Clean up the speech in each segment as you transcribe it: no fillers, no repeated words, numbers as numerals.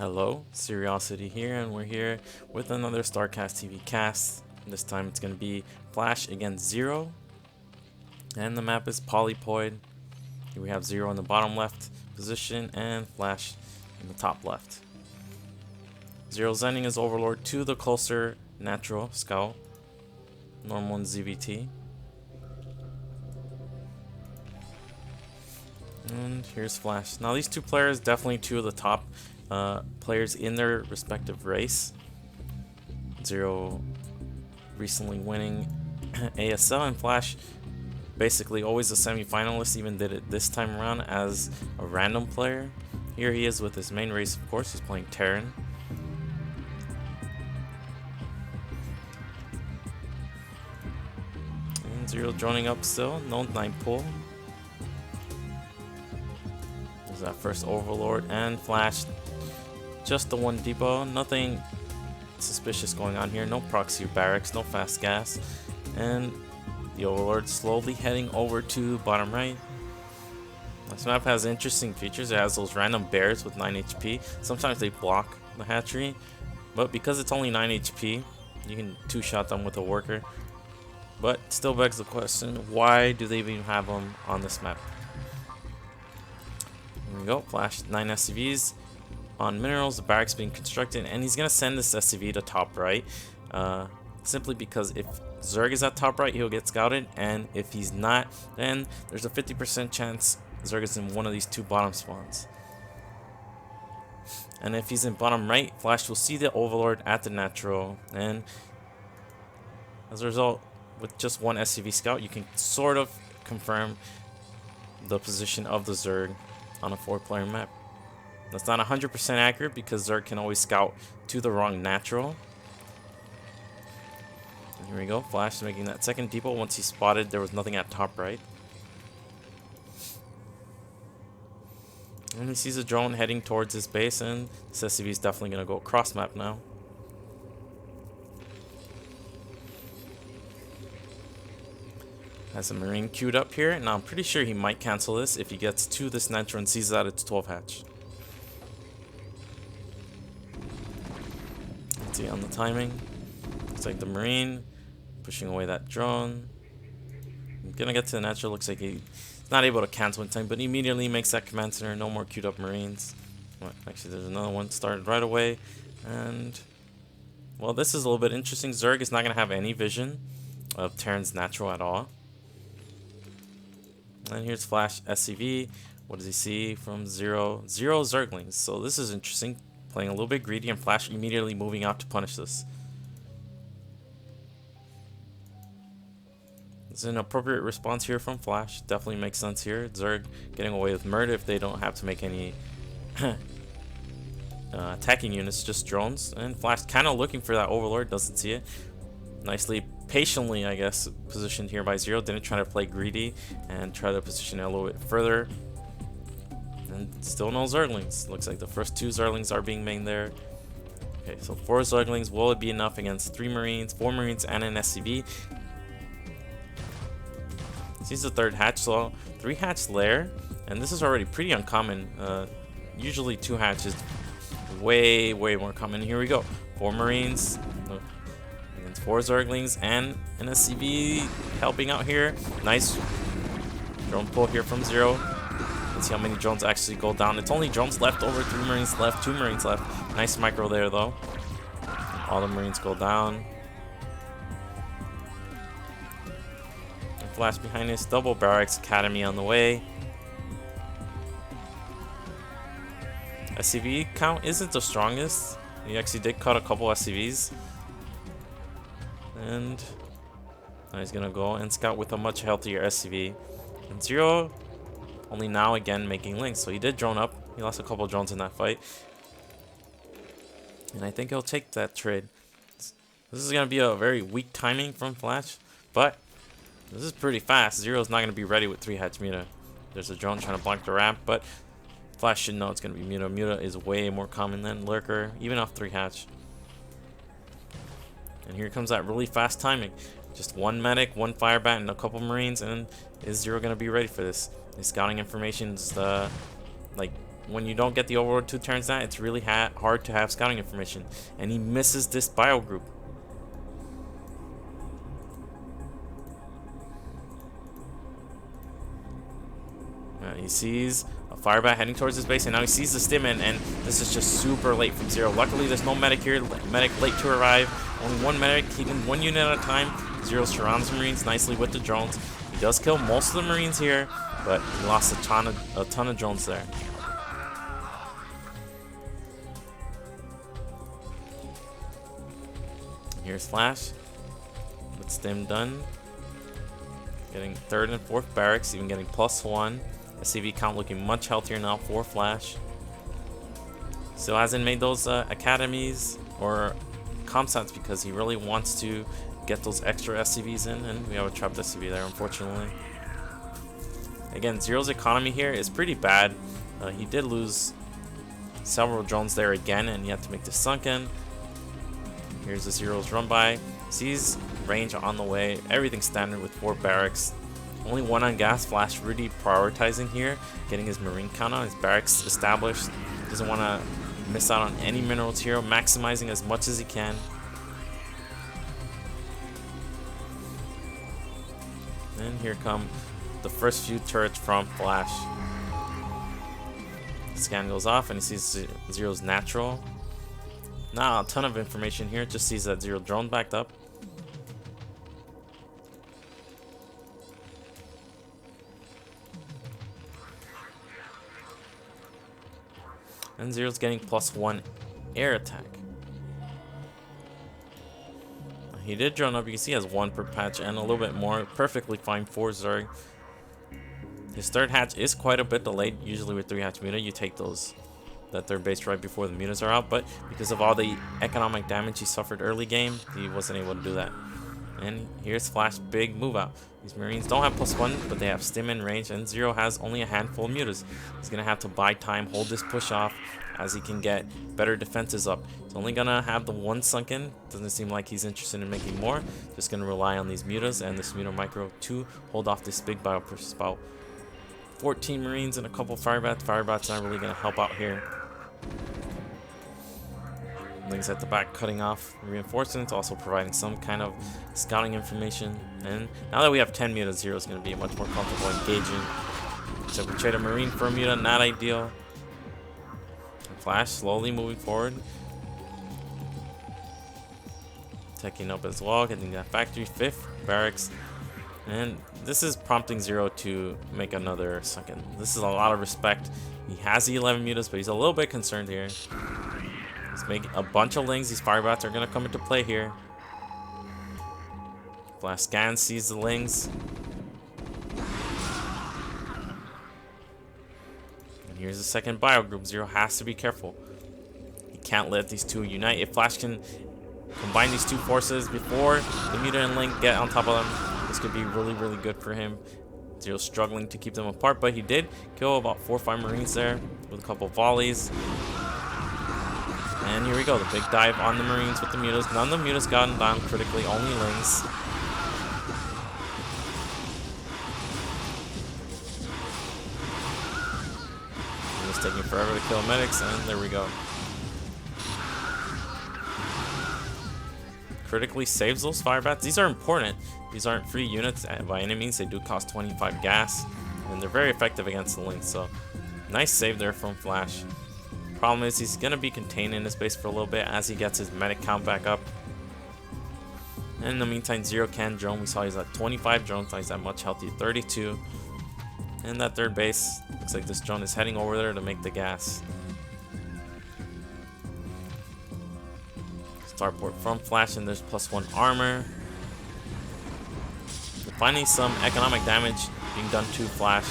Hello, Curiosity here, and we're here with another StarCast TV cast. This time it's going to be Flash against Zero, and the map is Polypoid. Here we have Zero in the bottom left position and Flash in the top left. Zero sending his Overlord to the closer natural scout, normal and ZVT. And here's Flash. Now these two players, definitely two of the top players in their respective race. Zero recently winning ASL, and Flash basically always a semi-finalist, even did it this time around as a random player. Here he is with his main race, of course. He's playing Terran. And Zero droning up still, no 9 pull. There's that first Overlord, and Flash just the one depot, nothing suspicious going on here, no proxy barracks, no fast gas, and the Overlord slowly heading over to bottom right. This map has interesting features. It has those random bears with 9 HP. Sometimes they block the hatchery, but because it's only 9 HP, you can two-shot them with a worker. But still begs the question, why do they even have them on this map? Here we go, Flash 9 SCVs on minerals, the barracks being constructed, and he's gonna send this SCV to top right, simply because if Zerg is at top right, he'll get scouted, and if he's not, then there's a 50% chance Zerg is in one of these two bottom spawns. And if he's in bottom right, Flash will see the Overlord at the natural, and as a result, with just one SCV scout, you can sort of confirm the position of the Zerg on a 4-player map. That's not 100% accurate because Zerg can always scout to the wrong natural. And here we go, Flash making that second depot once he spotted there was nothing at top right. And he sees a drone heading towards his base, and this SCV is definitely going to go cross map now. Has a Marine queued up here. Now I'm pretty sure he might cancel this if he gets to this natural and sees that it's 12 hatch. Let's see on the timing. Looks like the Marine pushing away that drone. I'm gonna get to the natural. Looks like he's not able to cancel in time, but he immediately makes that command center. No more queued up Marines. Well, actually, there's another one started right away. And well, this is a little bit interesting. Zerg is not gonna have any vision of Terran's natural at all. And here's Flash SCV. What does he see from Zero? Zero Zerglings. So this is interesting. Playing a little bit greedy, and Flash immediately moving out to punish this. It's an appropriate response here from Flash. Definitely makes sense here. Zerg getting away with murder if they don't have to make any attacking units, just drones. And Flash kind of looking for that Overlord, doesn't see it. Nicely, patiently, I guess, positioned here by Zero. Didn't try to play greedy and try to position it a little bit further. And still no Zerglings. Looks like the first 2 Zerglings are being made there. Okay, so 4 Zerglings. Will it be enough against 3 Marines, 4 Marines, and an SCV? Sees the 3rd hatch, so 3 hatch lair. And this is already pretty uncommon. Usually 2 hatches, way more common. Here we go. 4 Marines against 4 Zerglings and an SCV helping out here. Nice drone pull here from Zero. Let's see how many drones actually go down. It's only drones left over, 3 Marines left, 2 Marines left. Nice micro there though. All the Marines go down. And Flash behind us, double barracks, academy on the way. SCV count isn't the strongest. He actually did cut a couple SCVs. And now he's gonna go and scout with a much healthier SCV. And Zero only now again making links, so he did drone up. He lost a couple drones in that fight, and I think he'll take that trade. This is gonna be a very weak timing from Flash, but this is pretty fast. Zero's not gonna be ready with 3 hatch Muta. There's a drone trying to block the ramp, but Flash should know it's gonna be Muta. Muta is way more common than Lurker, even off 3 hatch. And here comes that really fast timing. Just 1 medic, 1 fire bat, and a couple Marines, and is Zero gonna be ready for this? His scouting information is like when you don't get the Overlord 2 turns down, it's really hard to have scouting information. And he misses this bio group. He sees a Firebat heading towards his base, and now he sees the Stimmen, and this is just super late from Zero. Luckily, there's no medic here. Medic late to arrive. Only one medic, keeping one unit at a time. Zero surrounds the Marines nicely with the drones. He does kill most of the Marines here, but he lost a ton of drones there. Here's Flash with Stim done. Getting 3rd and 4th barracks, even getting +1. SCV count looking much healthier now for Flash. Still hasn't made those academies or comsats because he really wants to get those extra SCVs in, and we have a trapped SCV there, unfortunately. Again, Zero's economy here is pretty bad. He did lose several drones there again, and he had to make the sunken. Here's the Zero's run by. Sees range on the way. Everything standard with 4 barracks. Only 1 on gas. Flash really prioritizing here, getting his marine count on, his barracks established. Doesn't want to miss out on any minerals here, maximizing as much as he can. And here come the first few turrets from Flash. Scan goes off and he sees Zero's natural. Not a ton of information here, just sees that Zero drone backed up. And Zero's getting +1 air attack. He did drone up, you can see he has 1 per patch and a little bit more. Perfectly fine for Zerg. His 3rd hatch is quite a bit delayed. Usually with 3 hatch muta, you take that 3rd base right before the mutas are out, but because of all the economic damage he suffered early game, he wasn't able to do that. And here's Flash, big move out. These Marines don't have +1, but they have Stim in range, and Zero has only a handful of mutas. He's gonna have to buy time, hold this push off, as he can get better defenses up. He's only gonna have the 1 sunken. Doesn't seem like he's interested in making more. Just gonna rely on these mutas and this muta micro to hold off this big bio push spot. 14 Marines and a couple Firebats. Firebat's not really gonna help out here. Lings at the back cutting off reinforcements, also providing some kind of scouting information. And now that we have 10 mutas, Zero is going to be much more comfortable engaging. So we trade a Marine for a muta, not ideal. And Flash slowly moving forward. Teching up as well, getting that factory, 5th barracks. And this is prompting Zero to make another sunken. This is a lot of respect. He has the 11 mutas, but he's a little bit concerned here. He's making a bunch of lings. These Firebats are going to come into play here. Flash scan, sees the lings. And here's the second bio group. Zero has to be careful. He can't let these two unite. If Flash can combine these 2 forces before the muta and ling get on top of them, this could be really, really good for him. Zero's struggling to keep them apart, but he did kill about 4 or 5 Marines there with a couple volleys. And here we go, the big dive on the Marines with the mutas. None of the mutas gotten down critically, only lings. It's taking forever to kill medics, and there we go. Critically saves those Firebats. These are important. These aren't free units by any means. They do cost 25 gas, and they're very effective against the lings. So, nice save there from Flash. Problem is, he's going to be contained in his base for a little bit as he gets his medic count back up. And in the meantime, Zero can drone. We saw he's at 25 drones. Now he's at much healthier, 32. And that 3rd base, looks like this drone is heading over there to make the gas. Starport from Flash, and there's +1 armor. Finding some economic damage being done to Flash.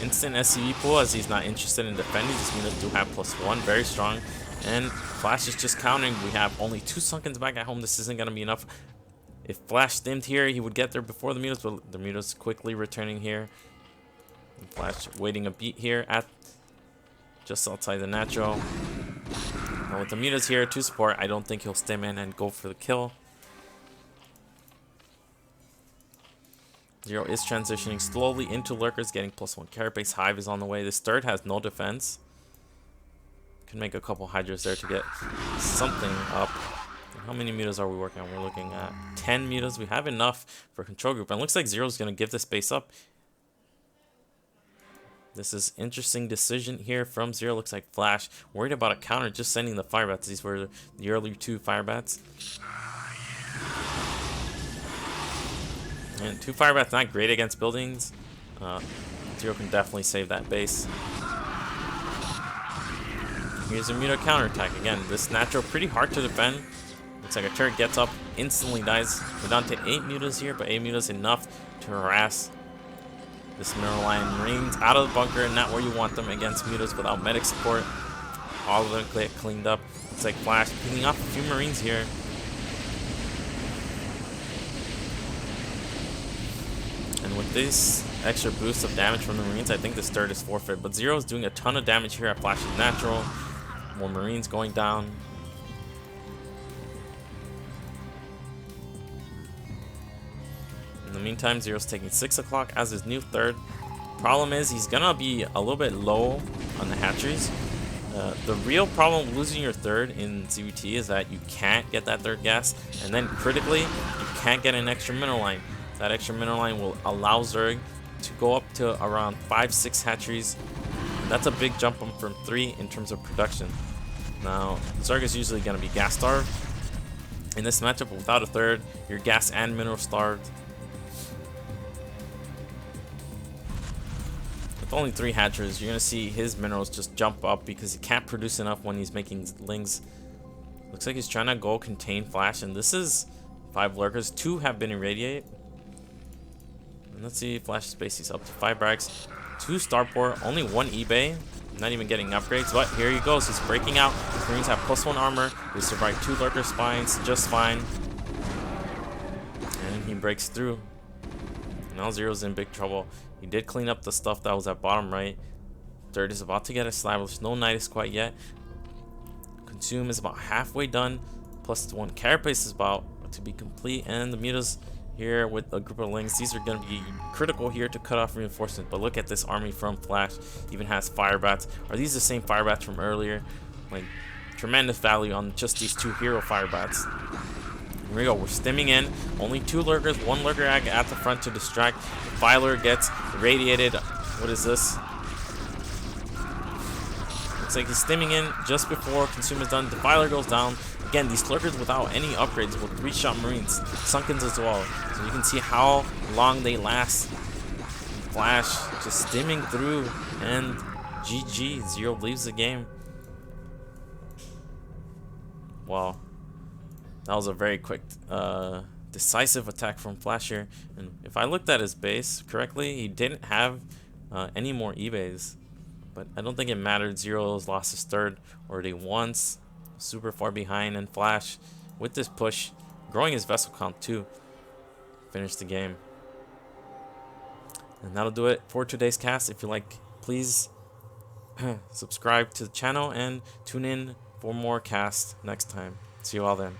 Instant SCV pool, as he's not interested in defending. These mutas do have +1, very strong. And Flash is just countering. We have only 2 sunkens back at home. This isn't going to be enough. If Flash stimmed here, he would get there before the mutas, but the mutas quickly returning here. And Flash waiting a beat here at just outside the natural. Now with the mutas here to support, I don't think he'll stim in and go for the kill. Zero is transitioning slowly into lurkers, getting +1 carapace. Hive is on the way. This third has no defense. Can make a couple hydras there to get something up. How many mutas are we working on? We're looking at 10 mutas. We have enough for control group. And it looks like Zero's going to give this base up. This is interesting decision here from Zero. Looks like Flash worried about a counter, just sending the fire bats. These were the earlier 2 fire bats. And 2 fire bats not great against buildings. Zero can definitely save that base. Here's a muta counterattack. Again, this natural pretty hard to defend. Looks like a turret gets up, instantly dies. We're down to 8 mutas here, but 8 mutas enough to harass this Mineral Lion. Marines out of the bunker, not where you want them against mutas without medic support. All of them get cleaned up. It's like Flash picking off a few Marines here. And with this extra boost of damage from the Marines, I think this third is forfeit. But Zero is doing a ton of damage here at Flash's natural. More Marines going down. In the meantime, Zero's taking 6 o'clock as his new third. Problem is, he's gonna be a little bit low on the hatcheries. The real problem with losing your third in ZVT is that you can't get that third gas, and then critically, you can't get an extra mineral line. That extra mineral line will allow Zerg to go up to around 5-6 hatcheries. That's a big jump from 3 in terms of production. Now, Zerg is usually going to be gas starved. In this matchup, without a third, you're gas and mineral starved. With only 3 hatcheries, you're going to see his minerals just jump up because he can't produce enough when he's making lings. Looks like he's trying to go contain Flash, and this is 5 lurkers. 2 have been irradiated. And let's see, Flash's base is up to 5 barracks, 2 starport, only 1 eBay. Not even getting upgrades, but here he goes. He's breaking out. His Marines have +1 armor. They survived 2 lurker spines just fine. And he breaks through. Now Zero's in big trouble. He did clean up the stuff that was at bottom right. Third is about to get established. No Nidus quite yet. Consume is about halfway done. +1 carapace is about to be complete. And the mutas here with a group of lings. These are going to be critical here to cut off reinforcements. But look at this army from Flash. Even has fire bats. Are these the same fire bats from earlier? Like, tremendous value on just these 2 hero fire bats. Here we go. We're stimming in. Only 2 lurkers. 1 lurker at the front to distract. Filer gets irradiated. What is this? Looks like he's stimming in just before Consume is done. Defiler goes down. Again, these lurkers without any upgrades will 3-shot Marines. Sunkens as well. So you can see how long they last. Flash just stimming through. And GG. Zero leaves the game. Wow. That was a very quick, decisive attack from Flash here. And if I looked at his base correctly, he didn't have any more eBays. But I don't think it mattered. Zero's lost his third already once. Super far behind, and Flash, with this push, growing his vessel count too, finish the game. And that'll do it for today's cast. If you like, please subscribe to the channel and tune in for more casts next time. See you all then.